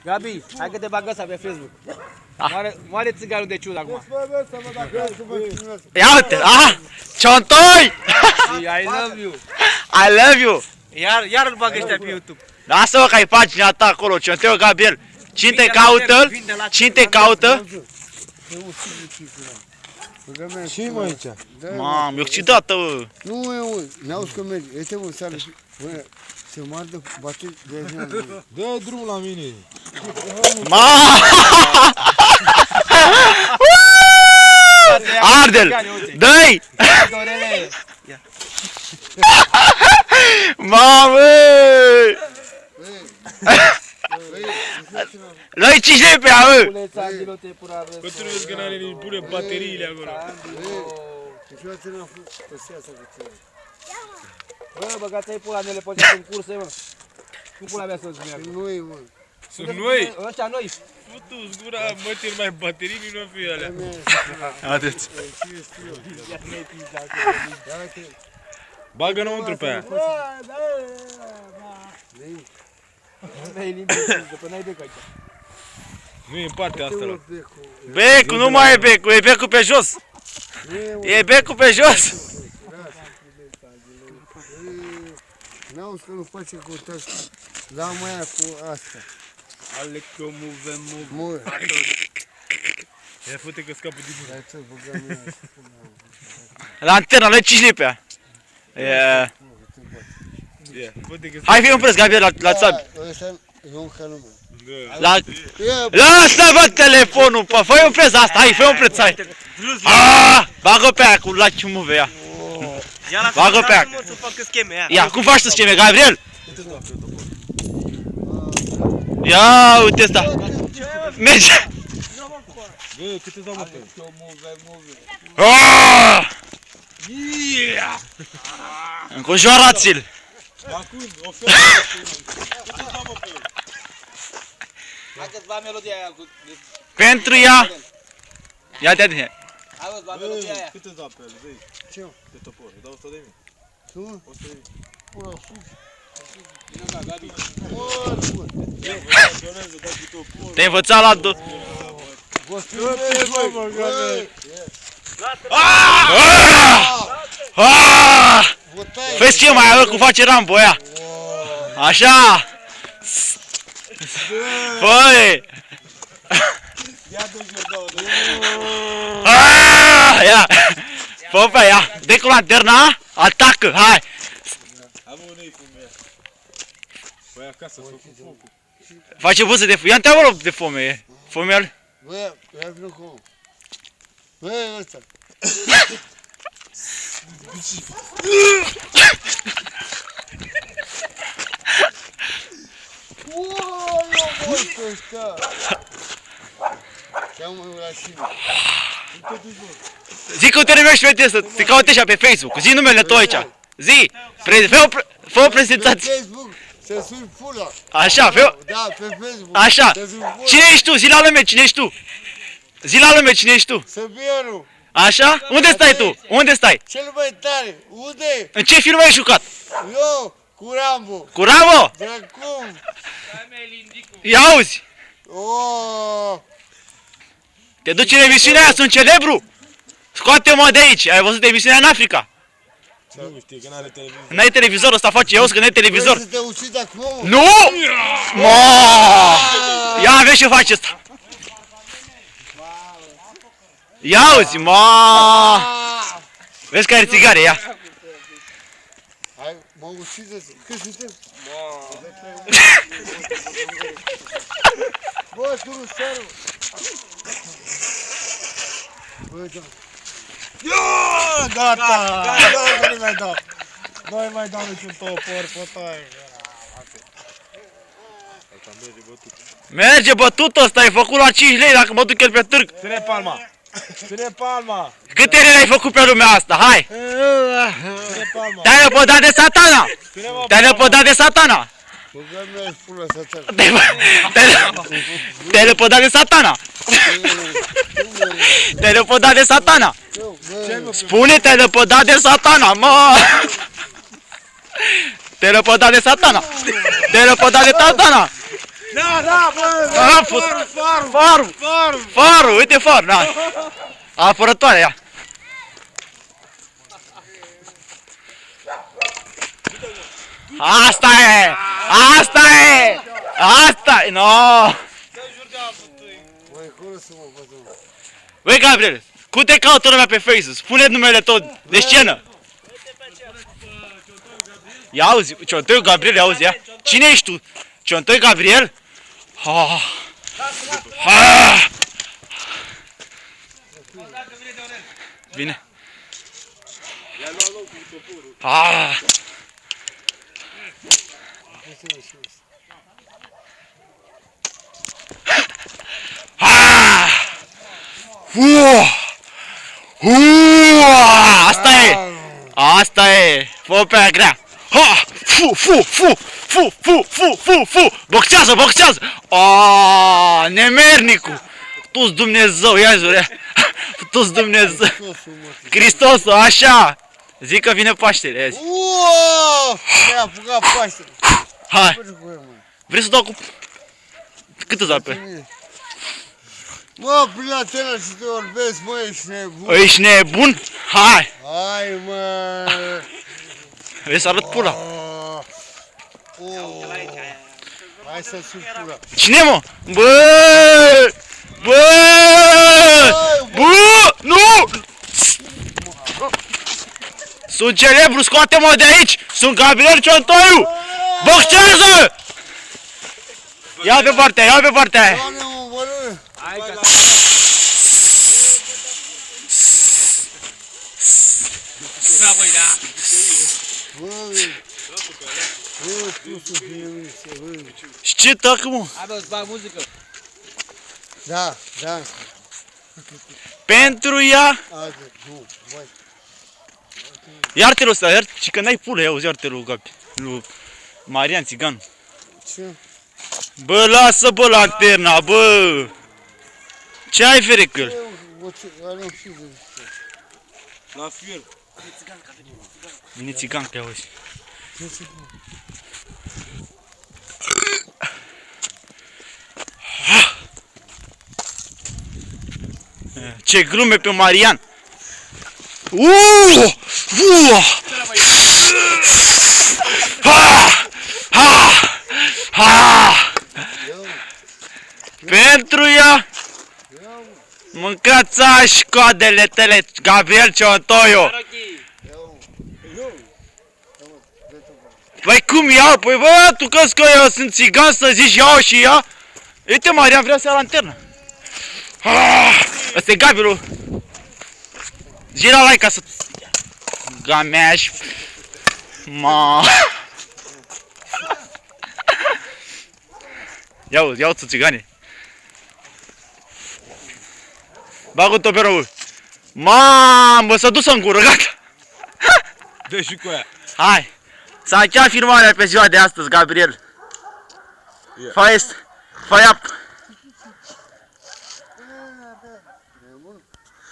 Gabi, hai că te bagă ăsta pe Facebook. Moare țigarul de ciudă acum. Ia uite, aha! Ciontoi! I love you. I love you! Iar îl bagă ăștia pe YouTube. Lasă-mă că ai pagina ta acolo, Ciontoi Gabriel. Cine te caută? Cine te caută? Ce mă aici? Mamă, e occidată, bă. Nu, mă, n-auzi că merge. Uite, mă, seara. Se mardă, bate de aia. Dă drumul la mine. Ardel! Dă-i! Mamă! Dă-i 5 lei pe ea, bă! Pentru că n-are nici pune bateriile acolo. Bă, băgați-ai pula mele pe ăștia în curse, mă. Cum pula mea să-ți meargă? Noi, mă. Sunt noi? Ăștia noi. Putu-ți gura, mă, tir mai baterii, nu o fi alea. Haideți. Bagă înăuntru pe aia. N-ai limbi, că n-ai bec aici. Nu e în partea asta, la. Becul, nu mai e becul, e becul pe jos. E becul pe jos. N-auzi că nu face contact la măia cu asta. Alecă, muve, muve. Mă, Ia fute că scapă din mână. hai să băgăm mea așa. Lanterna, dă-i 5 lei pe ea. Ia, fute că Hai, fii un preț, Gabriel, la țabi. Ăsta e un calume. La... Lasă-mă telefonul, pă, fă-i un preț asta, hai, fă-i un preț, hai. Bagă pe aia cu laci muve, ia. Bagă pe aia. Ia, cum faci tu scheme, Gabriel? Ia, uite asta. Merge. Bă, cât îți dau, mă, pe Înconjoarați-l. acum, oferă. Cât îți dau, mă, pe el? Hai că-ți va melodia aia cu... Pentru ea. Ia te adine. Hai vă-ți va melodia aia. Cât îți dau pe el, zi? Ce? De topor, îi dau 100 de mii. Tu? 100 de mii. Pula sus. Vino ca Gabi. Donează, dai cu topor. Te-ai învățat la... Vă filmez, mă, bă. Vă tai. Vezi ce mai avea cum face Rambo aia. Așa. Fă-i. Ia. Fă pe ea. Dă cu lanterna. Atacă. Hai. Am unei cum e. Păi acasă, fă cu focul. Face buză de... Ia-mi te-a de foame. Foame. Bă, ia vină cu omul. Bă, ăsta. Uuu, eu mă că ăsta. Ce-am mă la șine. Zi cum te numești, fete, să te caute așa pe Facebook. Zi numele tău aici. Zi. Fă o prezentație. Pe Facebook, să sui pula. Așa, fă. Da, pe Facebook. Așa. Să sui pula. Cine ești tu? Zi la lume, cine ești tu? Zi la lume, cine ești tu? Săbieru, Așa? Unde stai tu? Unde stai? cel mai tare. Unde? În ce film ai jucat? Eu, cu Rambo. Cu Rambo? Dracum. Ia auzi. Oh. Te duci în emisiunea aia, sunt celebru. Scoate-mă de aici. Ai văzut emisiunea în Africa? Nu știi că n-are televizor. N-ai televizor, ăsta face eu, că n-ai televizor. Vrei să te ucid acum, mă? Nu! Mă! Ia vezi ce face ăsta. Ia auzi, mă! Vezi că are țigare, ia. Hai, mă ucideți. Cât suntem? Bă, tu nu seară. Bă, da. Gata! Gata, nu mai dau. Nu mai dau niciun topor, potai. Merge bătut ăsta, ai făcut la 5 lei dacă mă duc el pe târg. Ține palma! Ține palma! Câte lei ai făcut pe lumea asta, hai! Ține palma! Te-ai lepădat de satana! Ține-mă Te-ai lepădat de satana! Băga mea pula satana. Te-ai lepădat de satana! Te-ai lepădat de satana! Spune, te-ai lepădat de satana, mă! Te-ai lepădat de satana! Te-ai lepădat de satana! Da, bă, Farul, uite farul, da. Apărătoare, ia. Asta e! No! Băi, cum să mă văd? Băi, Gabriel, cum te caută lumea pe Facebook? Spune numele tău de scenă. Ia auzi, Ciontoi Gabriel, ia auzi, ia. Cine ești tu? Ciontoi Gabriel? Bine. Asta e. Fă pe aia grea. Fu. Boxează. Nemernicu. Tu-s Dumnezeu, ia zure. Tu-s Dumnezeu. Hristosul, așa. Zic că vine Paștele, ia zi. Mi-a apucat Paștele. Hai. Vrei să dau cu... Cât îți dau pe? Mă, prin antena și te vorbesc, mă, ești nebun. Ești nebun? Hai. Hai, mă. Vrei să arăt pula? Hai să sus pula. Cine, mă? Bă! Nu! Sunt celebru, scoate-mă de aici! Sunt Gabriel Ciontoiu! Boxează! Ia pe partea aia! Doamne, mă, bără. Hai ca... Și ce tacă, mă? Hai bă, îți bag muzică. Da. Pentru ea... Nu, băi. Iartă-l ăsta, și că n-ai pulă, auzi, iartă-l lui Gabi. Lui Marian Țigan. Ce? Bă, lasă, bă, lanterna, bă! Ce ai, fere, cu el? Are un fiu de... La fier. Vine Țigan, că auzi. Ce glume pe Marian! Pentru ea! Mâncați-și coadele tale, Gabriel Ciontoiu! Păi cum iau? Păi bă, tu crezi că eu sunt țigan să zici iau și ia? Uite, Marian vrea să ia lanternă. Ăsta e Gabrielul. Zi la like ca să... Gameaș. Ia-o, țigane. Bagă-o tot pe rău. Mamă, s-a dus în gură, gata. Dă și cu aia. Hai. S-a încheiat filmarea pe ziua de astăzi, Gabriel. Fai up.